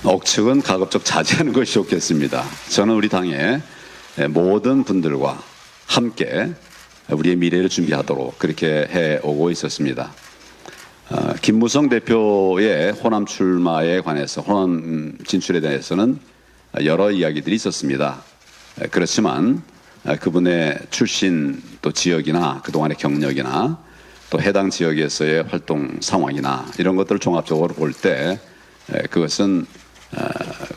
억측은 가급적 자제하는 것이 좋겠습니다. 저는 우리 당의 모든 분들과 함께 우리의 미래를 준비하도록 그렇게 해오고 있었습니다. 김무성 대표의 호남 출마에 관해서, 호남 진출에 대해서는 여러 이야기들이 있었습니다. 그렇지만 그분의 출신 또 지역이나 그동안의 경력이나 또 해당 지역에서의 활동 상황이나 이런 것들을 종합적으로 볼 때 그것은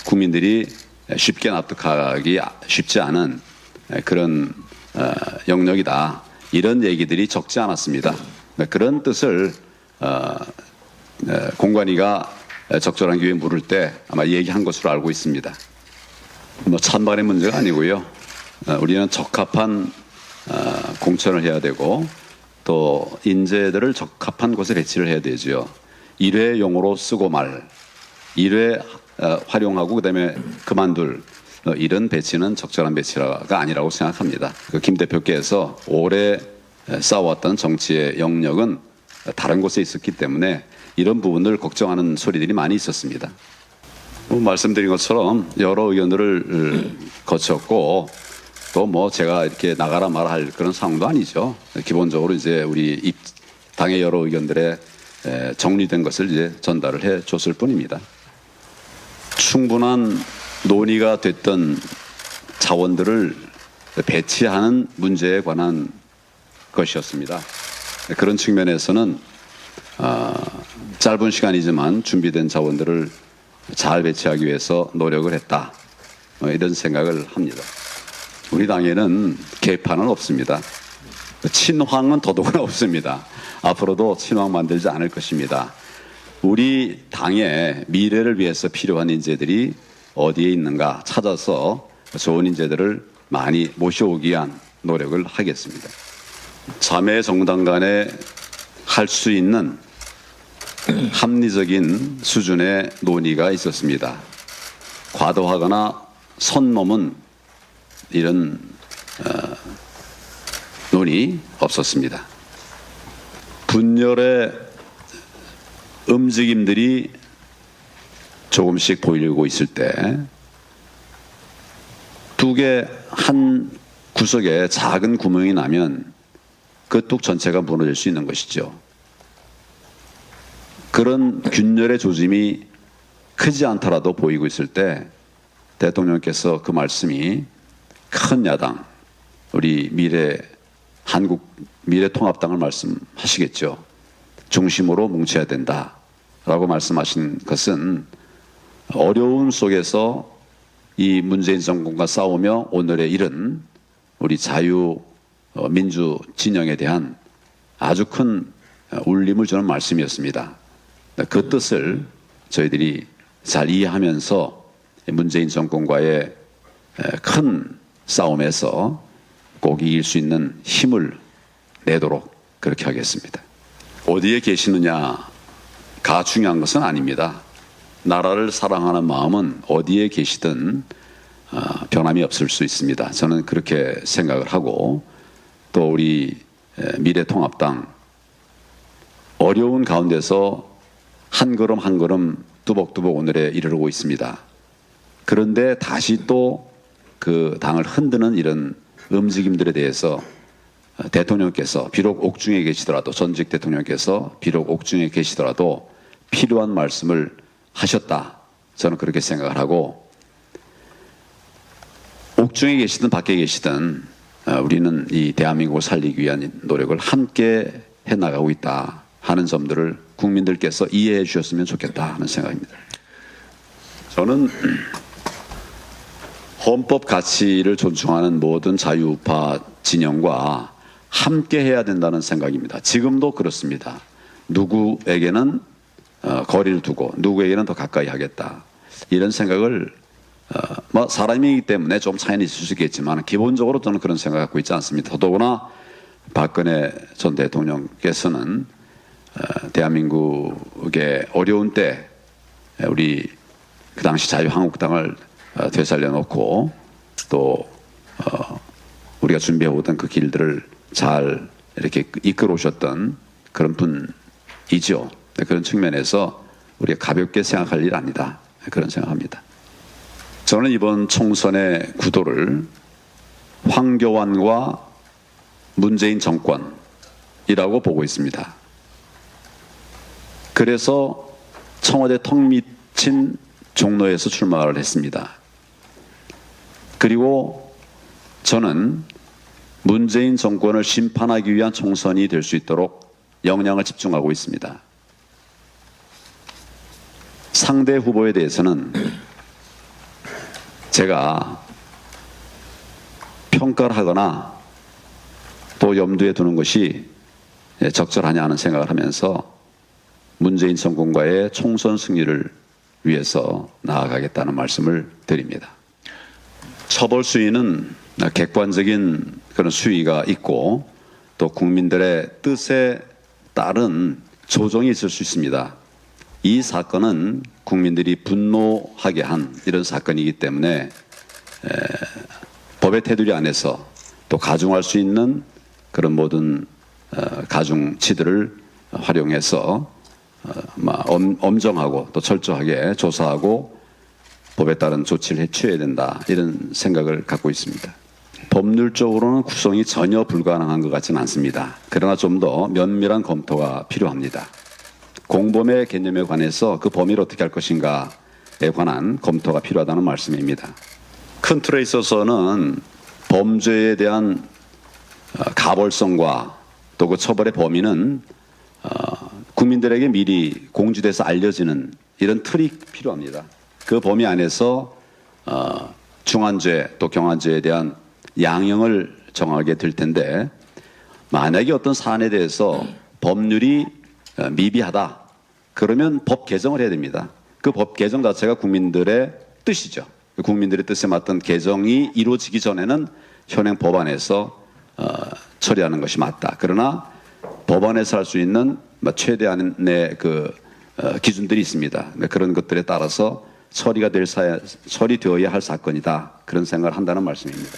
국민들이 쉽게 납득하기 쉽지 않은 그런 영역이다. 이런 얘기들이 적지 않았습니다. 그런 뜻을 공관위가 적절한 기회에 물을 때 아마 얘기한 것으로 알고 있습니다. 뭐 찬반의 문제가 아니고요. 우리는 적합한 공천을 해야 되고 또 인재들을 적합한 곳에 배치를 해야 되죠. 일회용으로 쓰고 말, 일회 활용하고 그다음에 그만둘 이런 배치는 적절한 배치가 아니라고 생각합니다. 김 대표께서 오래 쌓아왔던 정치의 영역은 다른 곳에 있었기 때문에 이런 부분을 걱정하는 소리들이 많이 있었습니다. 말씀드린 것처럼 여러 의견들을 거쳤고 또 뭐 제가 이렇게 나가라 말아 할 그런 상황도 아니죠. 기본적으로 이제 우리 당의 여러 의견들에 정리된 것을 이제 전달을 해 줬을 뿐입니다. 충분한 논의가 됐던 자원들을 배치하는 문제에 관한 것이었습니다. 그런 측면에서는 짧은 시간이지만 준비된 자원들을 잘 배치하기 위해서 노력을 했다. 이런 생각을 합니다. 우리 당에는 개판은 없습니다. 친황은 더더구나 없습니다. 앞으로도 친황 만들지 않을 것입니다. 우리 당의 미래를 위해서 필요한 인재들이 어디에 있는가 찾아서 좋은 인재들을 많이 모셔오기 위한 노력을 하겠습니다. 자매 정당 간에 할 수 있는 합리적인 수준의 논의가 있었습니다. 과도하거나 선 넘은 이런 논의 없었습니다. 분열의 움직임들이 조금씩 보이고 있을 때 두 개 한 구석에 작은 구멍이 나면 그 뚝 전체가 무너질 수 있는 것이죠. 그런 균열의 조짐이 크지 않더라도 보이고 있을 때 대통령께서 그 말씀이 큰 야당, 우리 한국 미래통합당을 말씀하시겠죠. 중심으로 뭉쳐야 된다라고 말씀하신 것은 어려움 속에서 이 문재인 정권과 싸우며 오늘의 이른 우리 자유민주 진영에 대한 아주 큰 울림을 주는 말씀이었습니다. 그 뜻을 저희들이 잘 이해하면서 문재인 정권과의 큰 싸움에서 꼭 이길 수 있는 힘을 내도록 그렇게 하겠습니다. 어디에 계시느냐가 중요한 것은 아닙니다. 나라를 사랑하는 마음은 어디에 계시든 변함이 없을 수 있습니다. 저는 그렇게 생각을 하고 또 우리 미래통합당 어려운 가운데서 한 걸음 한 걸음 뚜벅뚜벅 오늘에 이르르고 있습니다. 그런데 다시 또 그 당을 흔드는 이런 움직임들에 대해서 대통령께서 비록 옥중에 계시더라도 전직 대통령께서 비록 옥중에 계시더라도 필요한 말씀을 하셨다. 저는 그렇게 생각을 하고 옥중에 계시든 밖에 계시든 우리는 이 대한민국을 살리기 위한 노력을 함께 해나가고 있다 하는 점들을 국민들께서 이해해 주셨으면 좋겠다 하는 생각입니다. 저는 헌법 가치를 존중하는 모든 자유우파 진영과 함께 해야 된다는 생각입니다. 지금도 그렇습니다. 누구에게는 거리를 두고 누구에게는 더 가까이 하겠다. 이런 생각을 뭐 사람이기 때문에 좀 차이는 있을 수 있겠지만 기본적으로 저는 그런 생각을 갖고 있지 않습니다. 더더구나 박근혜 전 대통령께서는 대한민국의 어려운 때 우리 그 당시 자유한국당을 되살려 놓고 또 우리가 준비해오던 그 길들을 잘 이렇게 이끌어 오셨던 그런 분이죠. 그런 측면에서 우리가 가볍게 생각할 일 아니다. 그런 생각합니다. 저는 이번 총선의 구도를 황교안과 문재인 정권이라고 보고 있습니다. 그래서 청와대 턱 밑인 종로에서 출마를 했습니다. 그리고 저는 문재인 정권을 심판하기 위한 총선이 될 수 있도록 역량을 집중하고 있습니다. 상대 후보에 대해서는 제가 평가를 하거나 또 염두에 두는 것이 적절하냐 하는 생각을 하면서 문재인 정권과의 총선 승리를 위해서 나아가겠다는 말씀을 드립니다. 처벌 수위는 객관적인 그런 수위가 있고 또 국민들의 뜻에 따른 조정이 있을 수 있습니다. 이 사건은 국민들이 분노하게 한 이런 사건이기 때문에 법의 테두리 안에서 또 가중할 수 있는 그런 모든 가중치들을 활용해서 엄정하고 또 철저하게 조사하고 법에 따른 조치를 취해야 된다 이런 생각을 갖고 있습니다. 법률적으로는 구성이 전혀 불가능한 것 같지는 않습니다. 그러나 좀 더 면밀한 검토가 필요합니다. 공범의 개념에 관해서 그 범위를 어떻게 할 것인가에 관한 검토가 필요하다는 말씀입니다. 큰 틀에 있어서는 범죄에 대한 가벌성과 또 그 처벌의 범위는 국민들에게 미리 공지돼서 알려지는 이런 틀이 필요합니다. 그 범위 안에서 중한죄 또 경한죄에 대한 양형을 정하게 될 텐데 만약에 어떤 사안에 대해서 법률이 미비하다 그러면 법 개정을 해야 됩니다. 그 법 개정 자체가 국민들의 뜻이죠. 국민들의 뜻에 맞던 개정이 이루어지기 전에는 현행 법안에서 처리하는 것이 맞다. 그러나 법안에서 할 수 있는 최대한의 그 기준들이 있습니다. 그런 것들에 따라서 처리되어야 할 사건이다. 그런 생각을 한다는 말씀입니다.